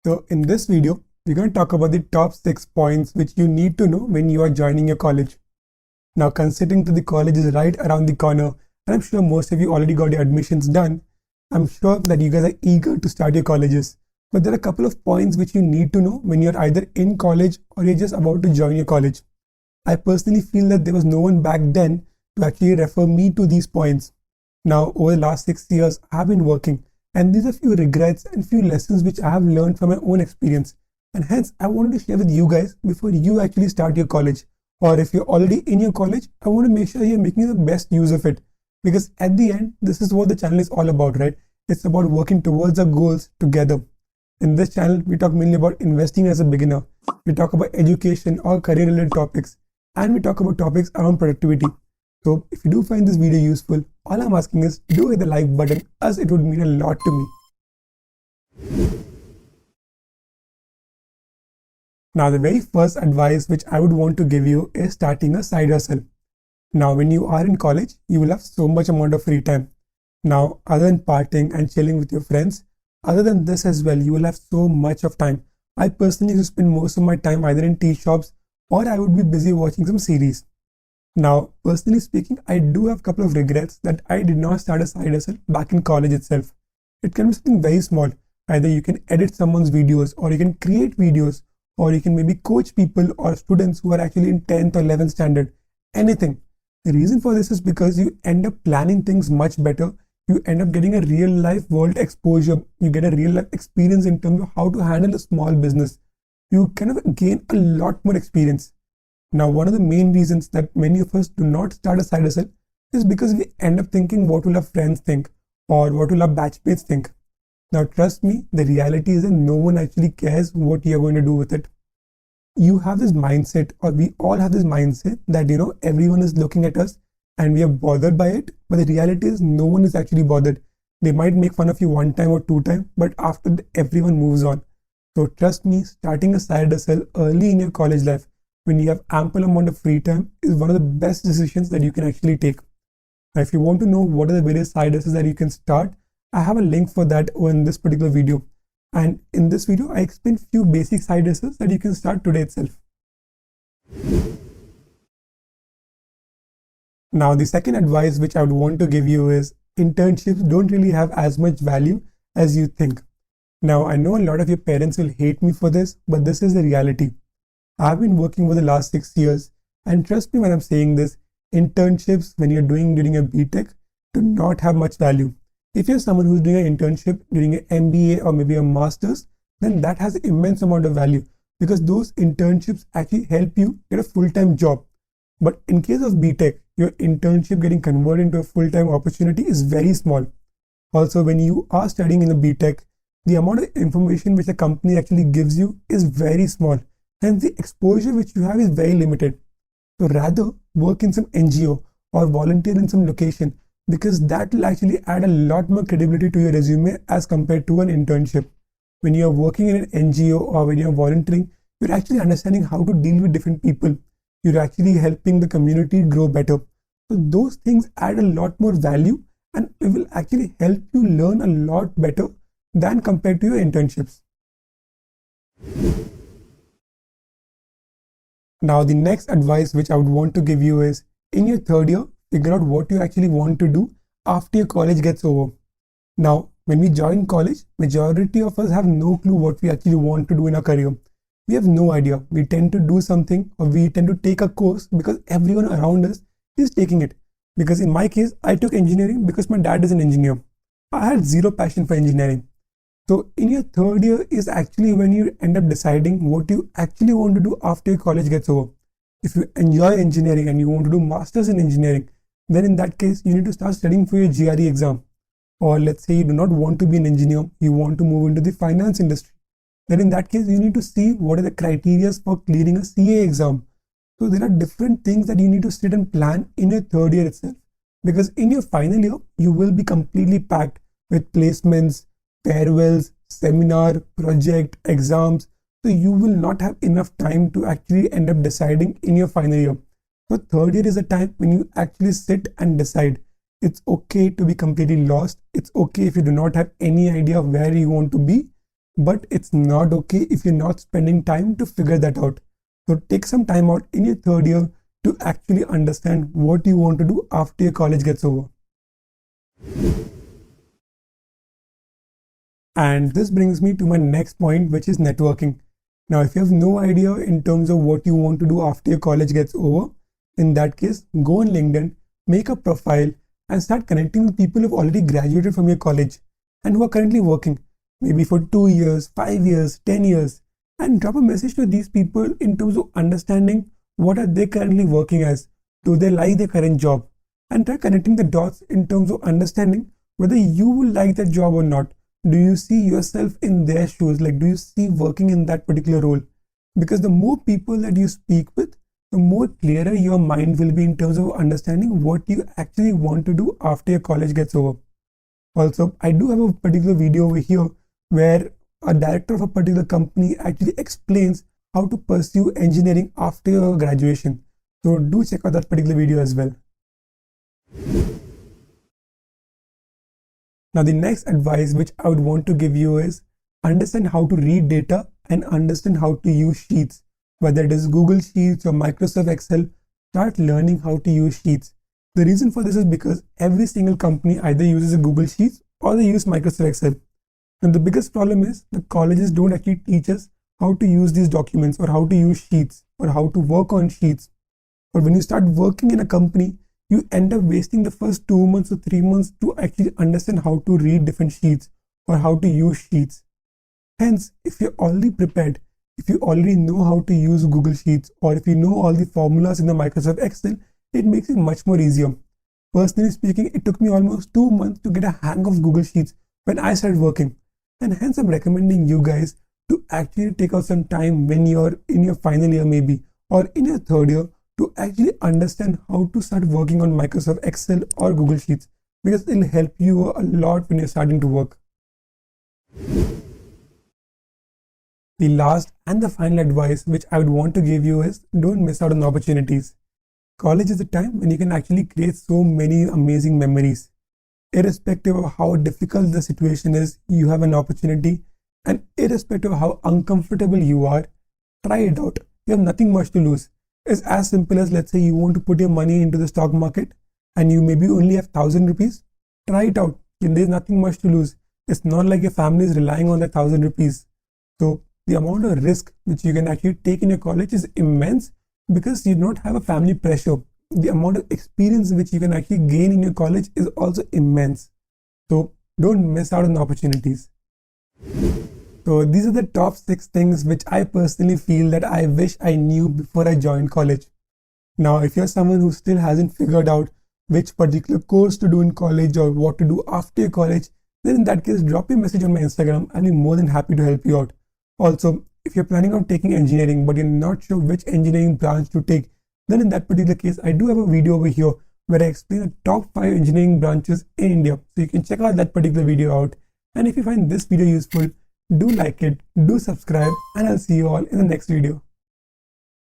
So in this video, we're going to talk about the top 6 points which you need to know when you are joining your college. Now, considering that the college is right around the corner, and I'm sure most of you already got your admissions done, I'm sure that you guys are eager to start your colleges. But there are a couple of points which you need to know when you're either in college or you're just about to join your college. I personally feel that there was no one back then to actually refer me to these points. Now, over the last 6 years, I've been working, and these are few regrets and few lessons which I have learned from my own experience. And hence, I wanted to share with you guys before you actually start your college. Or if you're already in your college, I want to make sure you're making the best use of it. Because at the end, this is what the channel is all about, right? It's about working towards our goals together. In this channel, we talk mainly about investing as a beginner. We talk about education or career related topics. And we talk about topics around productivity. So if you do find this video useful, all I'm asking is do hit the like button, as it would mean a lot to me. Now, the very first advice which I would want to give you is starting a side hustle. Now, when you are in college, you will have so much amount of free time. Now, other than partying and chilling with your friends, other than this as well, you will have so much of time. I personally used to spend most of my time either in tea shops or I would be busy watching some series. Now, personally speaking, I do have a couple of regrets that I did not start a side hustle back in college itself. It can be something very small. Either you can edit someone's videos, or you can create videos, or you can maybe coach people or students who are actually in 10th or 11th standard. Anything. The reason for this is because you end up planning things much better. You end up getting a real life world exposure. You get a real life experience in terms of how to handle a small business. You kind of gain a lot more experience. Now, one of the main reasons that many of us do not start a side hustle is because we end up thinking what will our friends think or what will our batchmates think. Now, trust me, the reality is that no one actually cares what you're going to do with it. You have this mindset, or we all have this mindset that, everyone is looking at us and we are bothered by it. But the reality is no one is actually bothered. They might make fun of you one time or two times, but after that, everyone moves on. So trust me, starting a side hustle early in your college life, when you have ample amount of free time, is one of the best decisions that you can actually take. Now, if you want to know what are the various side hustles that you can start, I have a link for that in this particular video. And in this video, I explain few basic side hustles that you can start today itself. Now, the second advice which I would want to give you is internships don't really have as much value as you think. Now, I know a lot of your parents will hate me for this, but this is the reality. I've been working for the last 6 years, and trust me when I'm saying this, internships when you're doing during a BTech do not have much value. If you're someone who's doing an internship during an MBA or maybe a master's, then that has an immense amount of value because those internships actually help you get a full-time job. But in case of BTech, your internship getting converted into a full-time opportunity is very small. Also, when you are studying in a BTech, the amount of information which a company actually gives you is very small. Hence, the exposure which you have is very limited. So rather, work in some NGO or volunteer in some location, because that will actually add a lot more credibility to your resume as compared to an internship. When you are working in an NGO or when you are volunteering, you're actually understanding how to deal with different people. You're actually helping the community grow better. So those things add a lot more value and it will actually help you learn a lot better than compared to your internships. Now, the next advice which I would want to give you is, in your third year, figure out what you actually want to do after your college gets over. Now, when we join college, majority of us have no clue what we actually want to do in our career. We have no idea. We tend to do something or we tend to take a course because everyone around us is taking it. Because in my case, I took engineering because my dad is an engineer. I had zero passion for engineering. So in your third year is actually when you end up deciding what you actually want to do after your college gets over. If you enjoy engineering and you want to do masters in engineering, then in that case, you need to start studying for your GRE exam. Or let's say you do not want to be an engineer, you want to move into the finance industry. Then in that case, you need to see what are the criteria for clearing a CA exam. So there are different things that you need to sit and plan in your third year itself. Because in your final year, you will be completely packed with placements, farewells, seminar, project, exams. So you will not have enough time to actually end up deciding in your final year. So third year is a time when you actually sit and decide. It's okay to be completely lost. It's okay if you do not have any idea of where you want to be. But it's not okay if you're not spending time to figure that out. So take some time out in your third year to actually understand what you want to do after your college gets over. And this brings me to my next point, which is networking. Now, if you have no idea in terms of what you want to do after your college gets over, in that case, go on LinkedIn, make a profile, and start connecting with people who've already graduated from your college and who are currently working, maybe for 2 years, 5 years, 10 years, and drop a message to these people in terms of understanding what are they currently working as, do they like their current job, and try connecting the dots in terms of understanding whether you will like that job or not. Do you see yourself in their shoes? Like, do you see working in that particular role? Because the more people that you speak with, the more clearer your mind will be in terms of understanding what you actually want to do after your college gets over. Also, I do have a particular video over here where a director of a particular company actually explains how to pursue engineering after your graduation. So do check out that particular video as well. Now, the next advice which I would want to give you is understand how to read data and understand how to use sheets. Whether it is Google Sheets or Microsoft Excel, start learning how to use sheets. The reason for this is because every single company either uses a Google Sheets or they use Microsoft Excel. And the biggest problem is the colleges don't actually teach us how to use these documents or how to use sheets or how to work on sheets. But when you start working in a company, you end up wasting the first 2 months or 3 months to actually understand how to read different sheets or how to use sheets. Hence, if you're already prepared, if you already know how to use Google Sheets or if you know all the formulas in the Microsoft Excel, it makes it much more easier. Personally speaking, it took me almost 2 months to get a hang of Google Sheets when I started working. And hence, I'm recommending you guys to actually take out some time when you're in your final year maybe or in your third year to actually understand how to start working on Microsoft Excel or Google Sheets, because it'll help you a lot when you're starting to work. The last and the final advice which I would want to give you is don't miss out on opportunities. College is a time when you can actually create so many amazing memories. Irrespective of how difficult the situation is, you have an opportunity, and irrespective of how uncomfortable you are, try it out. You have nothing much to lose. It's as simple as, let's say you want to put your money into the stock market and you maybe only have 1,000 rupees. Try it out. There's nothing much to lose. It's not like your family is relying on that 1,000 rupees. So the amount of risk which you can actually take in your college is immense because you don't have a family pressure. The amount of experience which you can actually gain in your college is also immense. So don't miss out on opportunities. So these are the top 6 things which I personally feel that I wish I knew before I joined college. Now, if you're someone who still hasn't figured out which particular course to do in college or what to do after college, then in that case, drop me a message on my Instagram. I'll be more than happy to help you out. Also, if you're planning on taking engineering, but you're not sure which engineering branch to take, then in that particular case, I do have a video over here where I explain the top 5 engineering branches in India. So you can check out that particular video out. And if you find this video useful, do like it, do subscribe, and I'll see you all in the next video.